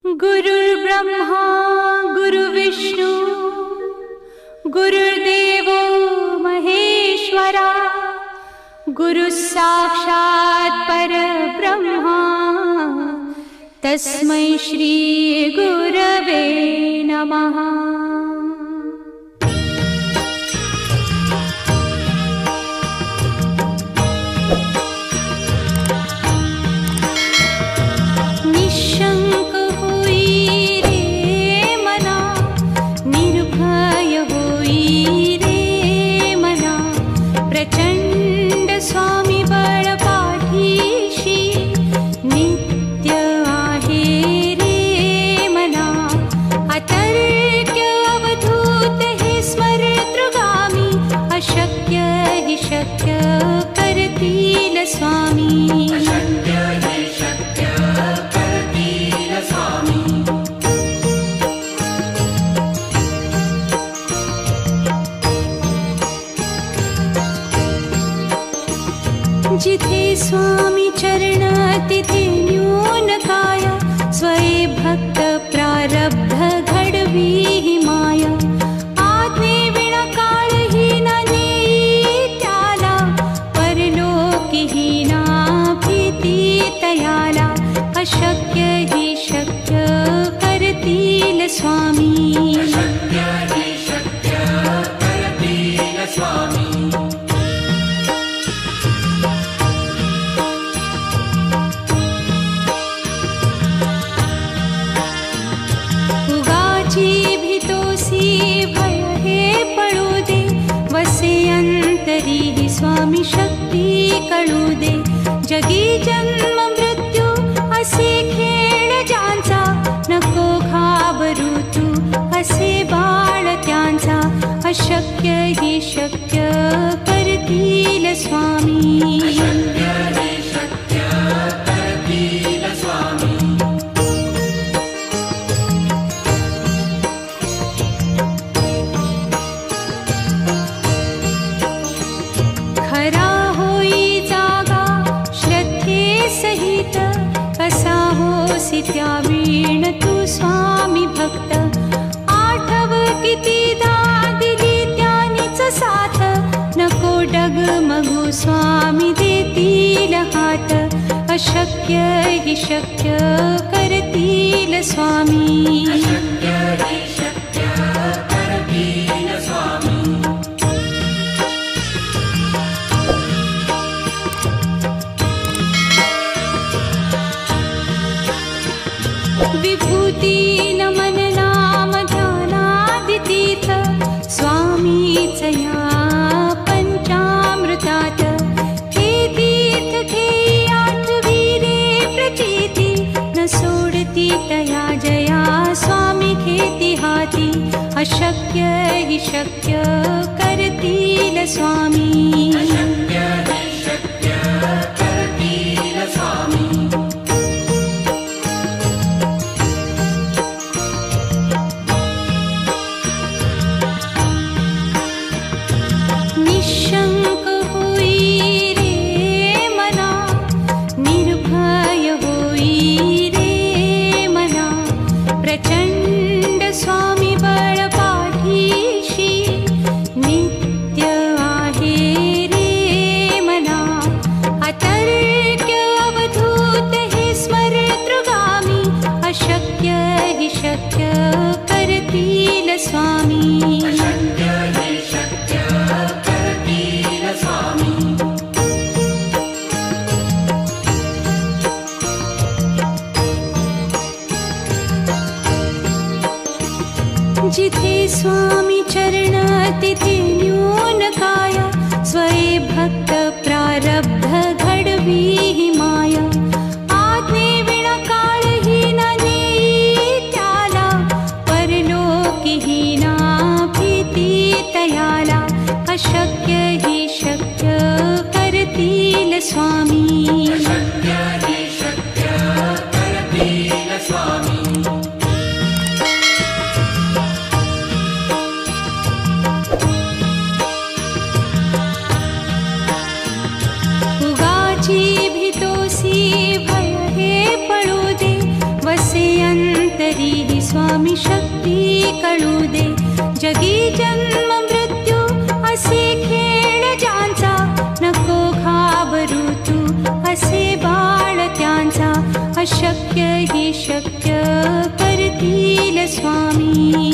गुरुर्ब्रह्मा गुरुर्विष्णू गुरुर्देवो महेश्वरा गुरुः साक्षात् परब्रह्मा तस्मै श्री गुरवे नमः। जिथे स्वामी चरण तिथे न्यून काय स्वये भक्त प्रारब्ध घडवी ही माया। आज्ञे विना काळही ना नेई त्याला परलोकी ही ना भीती तयाला। अशक्य ही शक्य करतील स्वामी। स्वामी शक्ती कळू दे। जगी जन्म मृत्यू असे खेळ ज्यांचा नको घाबरू तू असे बाळ त्यांचा। अशक्य ही शक्य करतील स्वामी। खरा होई जागा श्रद्धे सहित कसा होसी त्या वीण तू स्वामी भक्त। आठव कितीदा दिली त्यानीच साथ नको डगमगू स्वामी देतील हात। अशक्य ही शक्य करतील स्वामी। विभूती नमन नाम ध्यानादितीर्थ स्वामीच या पंचामृतात। हे तीर्थ घेई आठवी रे प्रचिती न सोडती तया जया स्वामी घेती हाती। अशक्य ही शक्य करतील स्वामी। निशंक होई रे मना निर्भय होई रे मना। प्रचंड स्वामी बळ पाठीशी नित्य आहे रे मना। अतर्क्य अवधूत हे स्मरतृगामी। अशक्य ही शक्य करतील स्वामी। जिथे स्वामी चरण तिथे न्यून काय स्वये भक्त प्रारब्ध घडवी ही माया। आज्ञे विना काळही ना नेई त्याला परलोकी ही ना भीती तयाला। अशक्य ही शक्य करतील स्वामी। अंतरी स्वामी शक्ती कळू दे. जगी जन्म मृत्यू असे खेळ ज्यांचा, नको घाबरू तू असे बाळ त्यांचा. अशक्य ही शक्य करतील स्वामी.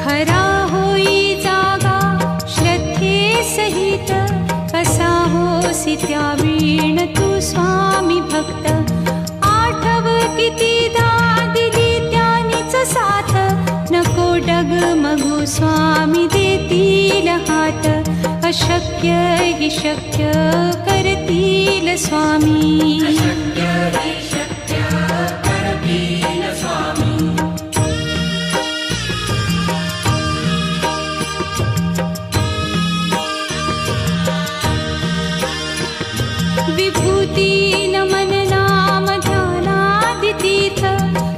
खरा होई जागा श्रद्धे सहित, कसा होसी त्या वीण तू स्वामी भक्त. आठव कितीदा दिली त्यानीच साथ, नको डगमगू स्वामी देतील हात. अशक्य ही शक्य करतील स्वामी. विभूती नमन नाम ध्यानादितीर्थ,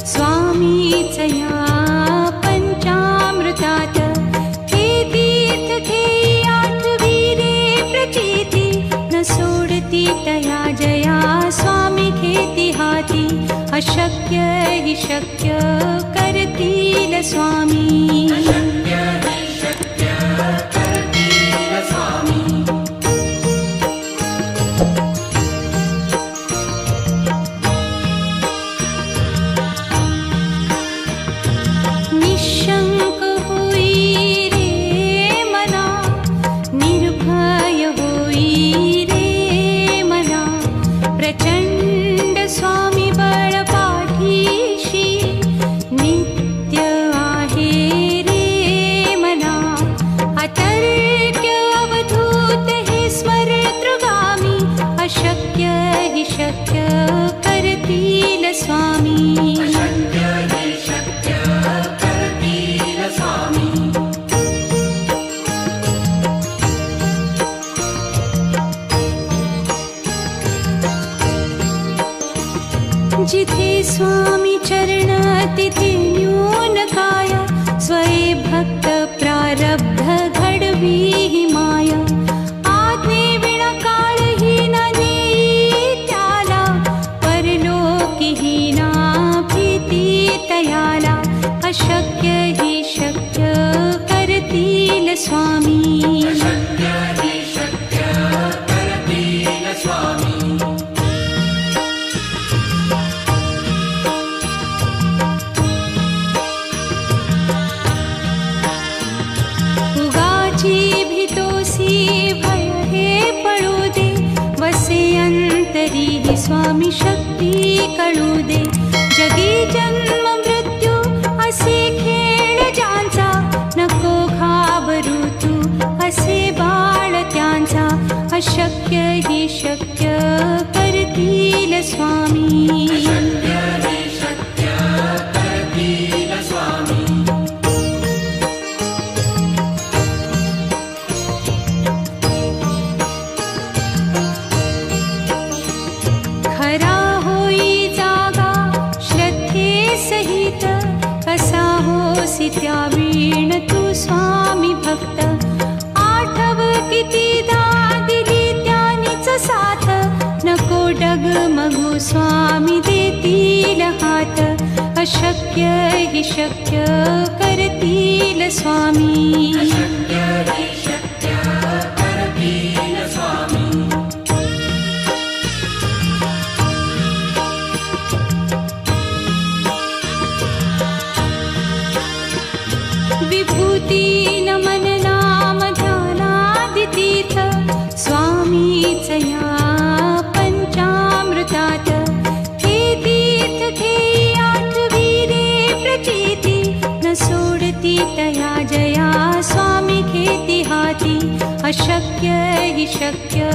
स्वामीच या पंचामृतात. हे तीर्थ घेई आठविरे प्रचिती, न सोडती तया जया स्वामी घेती हाती. अशक्य ही शक्य करतील स्वामी. निशंक होई रे मना, निर्भय होई रे मना. प्रचंड स्वामी बळ पाठीशी, नित्य आहे रे मना. अतर्क्य अवधूत हे स्मरतृगामी, अशक्य ही शक्य करतील स्वामी. जिथे स्वामी चरण तिथे न्यून काया, स्वये भक्त प्रारब्ध घडवी ही माया. आज्ञे विना काळही न नेई त्याला, परलोकी ही ना भीती तयाला. अशक्य ही शक्य करतील स्वामी. भय हे पळू दे, वसे अंतरी स्वामी शक्ती कळू दे. जगी जन्म मृत्यू असे खेळ ज्यांचा, नको घाबरू तू असे बाळ त्यांचा. अशक्य ही शक्य करतील स्वामी. खरा होई जागा श्रद्धे सहित, कसा होसी त्या वीण तू स्वामी भक्त. आठव कितीदा दिली त्यानीच साथ, नको डगमगू स्वामी देतील हात. अशक्य ही शक्य करतील स्वामी. विभूती नमन नाम ध्यानादितीर्थ, स्वामीच या पंचामृतात. हे तीर्थ घेई आठविरे प्रचिती, न सोडती तया जया स्वामी घेती हाती. अशक्य ही शक्य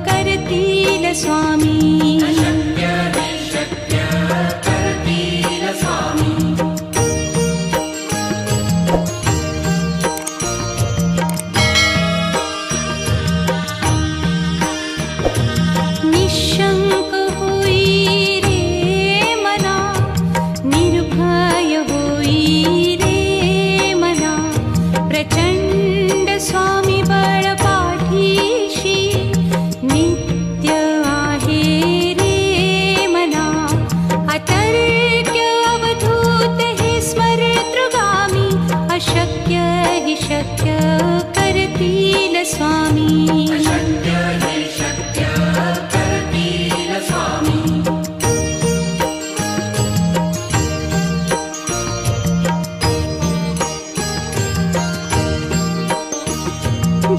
करतील स्वामी. निशंक होई रे मना, निर्भय होई रे शक्य करतील स्वामी. अशक्य हि शक्य करतील स्वामी.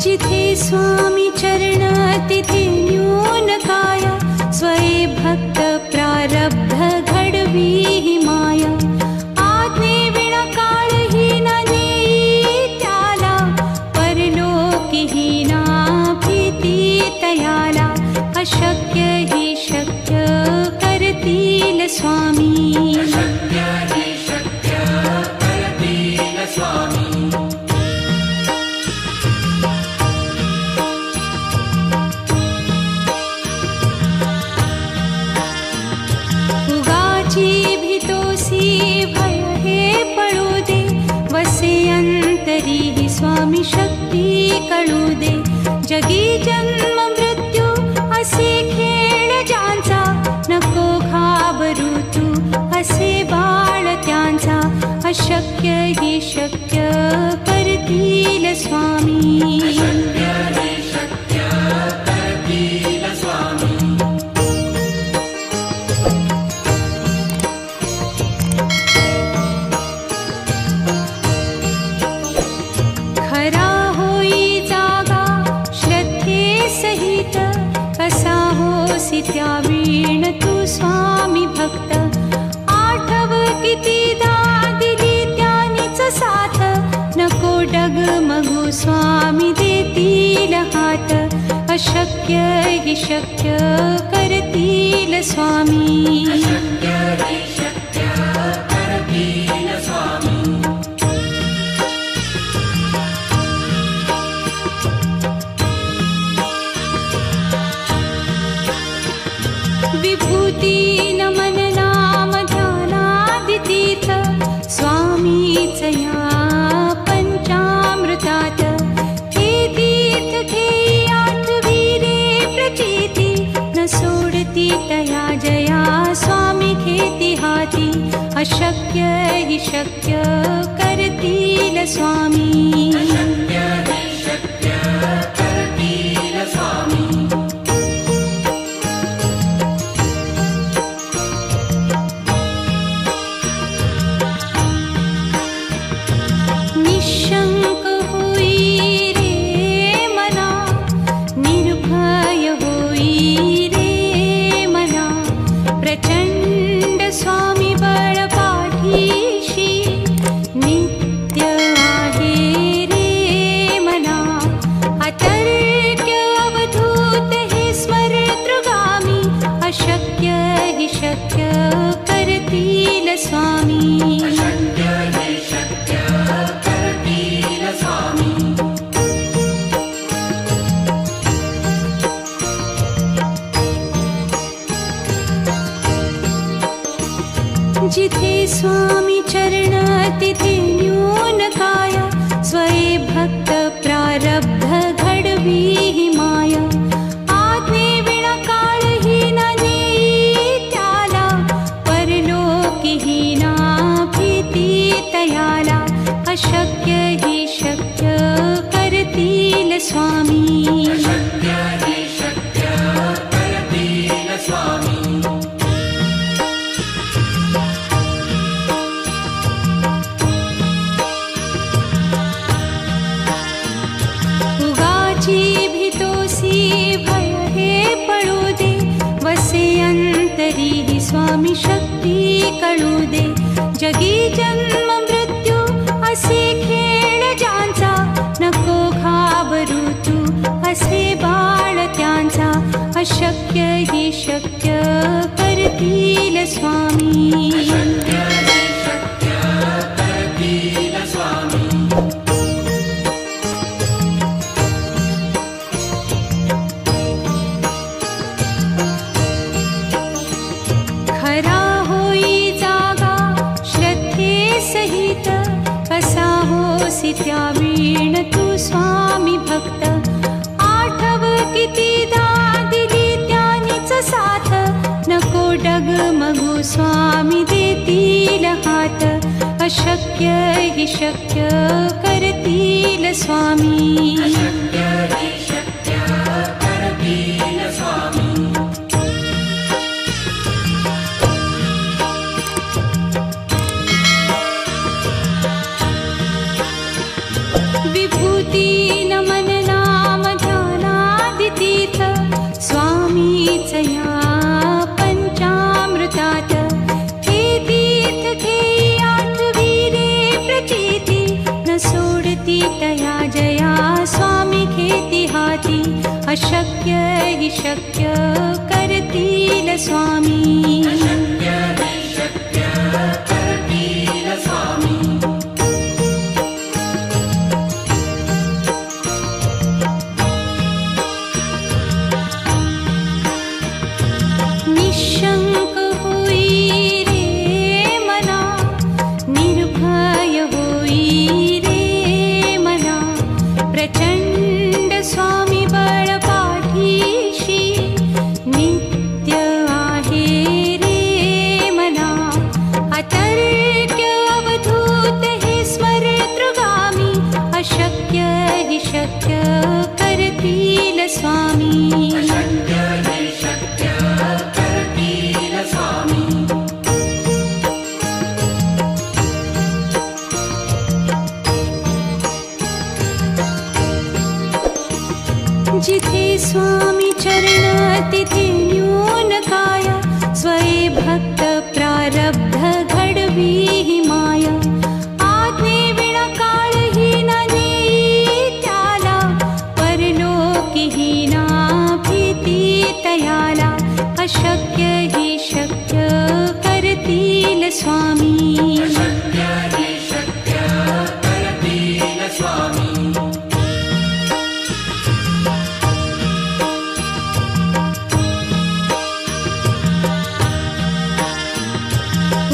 जिथे स्वामी चरण तिथे न्यून काया. स्वये भक्त प्रारब्ध घडवी ही माया. आज्ञे विना काळही न नेई त्याला. परलोकीही ना भीती तयाला. अशक्य हि शक्य करतील स्वामी. अशक्य हि शक्य करतील स्वामी. भीतोसी भय हे पळू दे. वसे अंतरी ही स्वामी शक्ती कळू दे. जगी जन्म मृत्यू असे खेळ ज्यांचा. नको घाबरू तू असे बाळ त्यांचा. अशक्य हि शक्य करतील स्वामी. अशक्य हि शक्य करतील स्वामी. खरा होई जागा श्रद्धे सहित. कसा होसी त्या वीण तू स्वामी भक्त. आठव कितीदा दिली त्यानीच साथ. नको डगमगू स्वामी देतील हात. अशक्य हि शक्य करतील स्वामी. अशक्य हि शक्य करतील स्वामी. विभूती नमन नाम ध्यानादितीर्थ. स्वामीच या पंचामृतात. हे तीर्थ घेई आठवी रे प्रचिती. न सोडती तया जया स्वामी घेती हाती. अशक्य हि शक्य करतील स्वामी. अशक्य हि शक्य करतील स्वामी. निशंक होई रे मना. निर्भय होई रे मना. प्रचंड स्वामी बळ पाठीशी. नित्य आहे रे मना. अतर्क्य अवधूत हे स्मरतृगामी. अशक्य हि शक्य करतील स्वामी. अशक्य हि शक्य करतील स्वामी. जिथे स्वामी चरण तिथे न्यून काया. स्वये भक्त प्रारब्ध घडवी ही माया. आज्ञे विना काळही न नेई त्याला. परलोकीही ना भीती तयाला. अशक्य हि शक्य करतील स्वामी. अशक्य हि शक्य करतील स्वामी. उगाची भीतोसी भय हे पळू दे. वसे अंतरी ही स्वामी शक्ती कळू दे. जगी जन्म मृत्यू असे खेळ ज्यांचा. नको घाबरू तू असे बाळ त्यांचा. अशक्य हि शक्य करतील स्वामी. अशक्य हि शक्य करतील स्वामी. खरा होई जागा श्रद्धे सहित. कसा होसी त्या वीण तू स्वामी भक्त. आठव कितीदा दिली त्यानीच साथ. नको डगमगू स्वामी देतील हात. अशक्य हि शक्य करतील स्वामी. अशक्य हि शक्य करतील स्वामी. विभूती नमन नाम ध्यानादितीर्थ स्वामीच या पंचामृतात. हे तीर्थ घेई आठविरे प्रचिती न सोडती तया जया स्वामी घेती हाती. अशक्य हि शक्य करतील स्वामी. अशक्य हि शक्य करतील स्वामी. निशंक होई रे मना, निर्भय होई रे मना. प्रचंड स्वामी बळ पाठीशी नित्य आहे रे मना. अतर्क्य अवधूत हे स्मरतृगामी. अशक्य हि शक्य करतील स्वामी. अशक्य हि शक्य करतील स्वामी. जिथे स्वामी चरण तिथे न्यून काय. स्वये भक्त प्रारब्ध घडवी ही माया. आज्ञे विना काळही न नेई त्याला. परलोकीही ना भीती तयाला. अशक्य हि शक्य करतील स्वामी. अशक्य हि शक्य करतील स्वामी.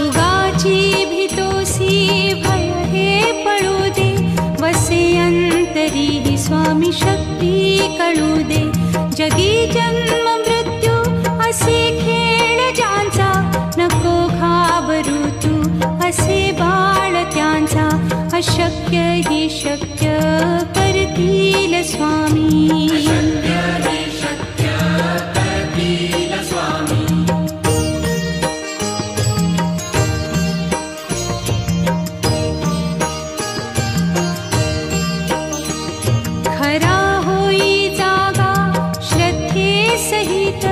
उगाची भीतोसी भय हे पळू दे. वसे अंतरी ही स्वामी शक्ती कळू दे. जगी जन्म मृत्यू असे खेळ ज्यांचा. नको घाबरू तू असे बाळ त्यांचा. अशक्य हि शक्य करतील स्वामी. अशक्य हि शक्य करतील स्वामी. खरा होई जागा श्रद्धे सहित.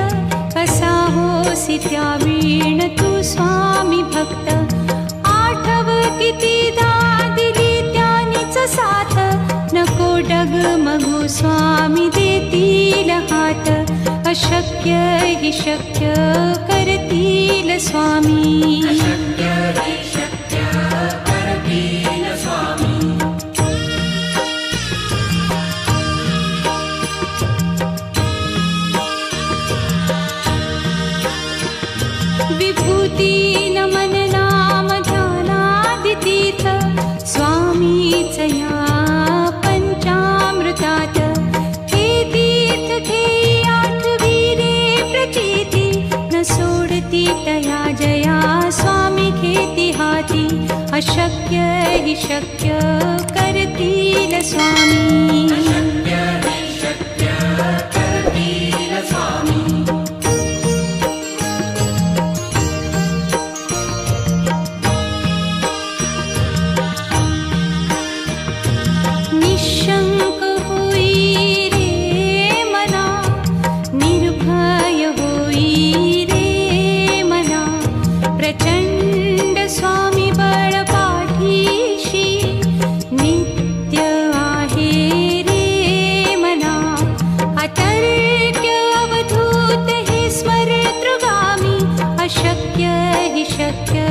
कसा होसी त्या वीण तू स्वामी भक्त. आठव कितीदा दिली त्यानीच साथ. नको डगमगू स्वामी देतील हात. अशक्य हि शक्य करतील स्वामी. अशक्य हि शक्य करतील स्वामी. विभूती नमन नाम ध्यानादितीर्थ स्वामीच या पंचामृतात. हे तीर्थ घेई आठविरे प्रचिती न सोडती तया जया स्वामी घेती हाती. अशक्य हि शक्य करतील स्वामी. अशक्य हि शक्य करतील स्वामी. निशंक होई रे मना, निर्भय होई रे मना. प्रचंड स्वामी बळ पाठीशी नित्य आहे रे मना. अतर्क्य अवधूत हे स्मरतृगामी. अशक्य हि शक्य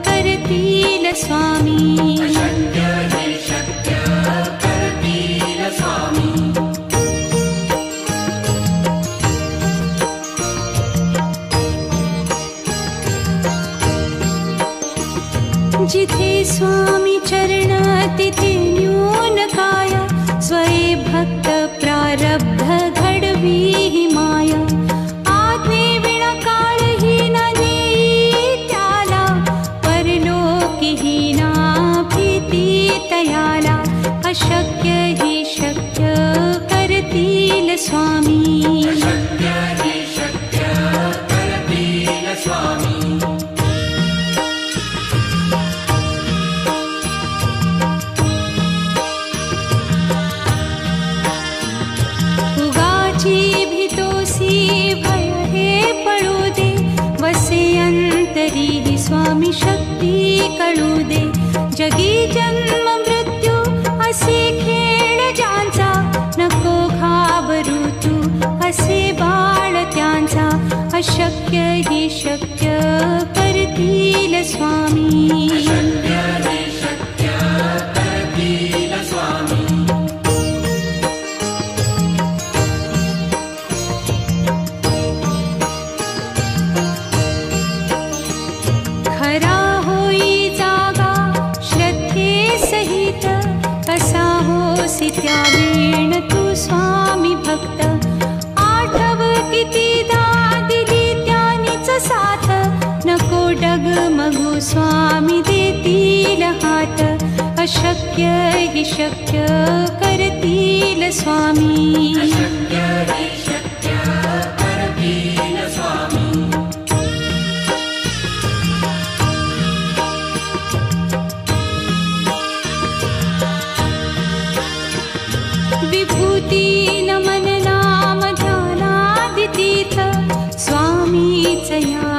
करतील स्वामी. अशक्य हि शक्य करतील स्वामी. जिथे स्वामी चरण तिथे न्यून काय. स्वये भक्त प्रारब्ध घडवी ही माया. आज्ञे विना काळही न नेई त्याला. परलोकीही ना भीती तयाला. स्वामी शक्य हि शक्य करतील स्वामी उगाची भीतोसी भय हे पळू दे वसे अंतरी ही स्वामी शक्ती कळू दे जगी जन्म मृत्यू असे खेळ ज्यांचा नको घाबरू तू असे बाळ त्यांचा अशक्य ही शक्य करतील स्वामी शक्य हि शक्य करतील स्वामी खरा होई जागा श्रद्धे सहित कसा होसी त्या वेण तू स्वामी भक्त आठव कितीदा दिली त्यानीच साथ नको डगमगू स्वामी देतील हात अशक्य हि शक्य करतील स्वामी शक्य हि शक्य करतील स्वामी विभूती नमन नाम ध्यानादितीर्थ स्वामीच या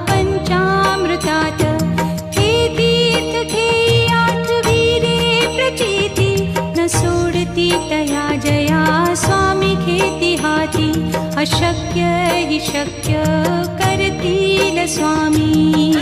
पंचामृतात हे तीर्थ घेई आठवीरे प्रचिती न सोडती तया जया स्वामी घेती हाती अशक्य हि शक्य करतील स्वामी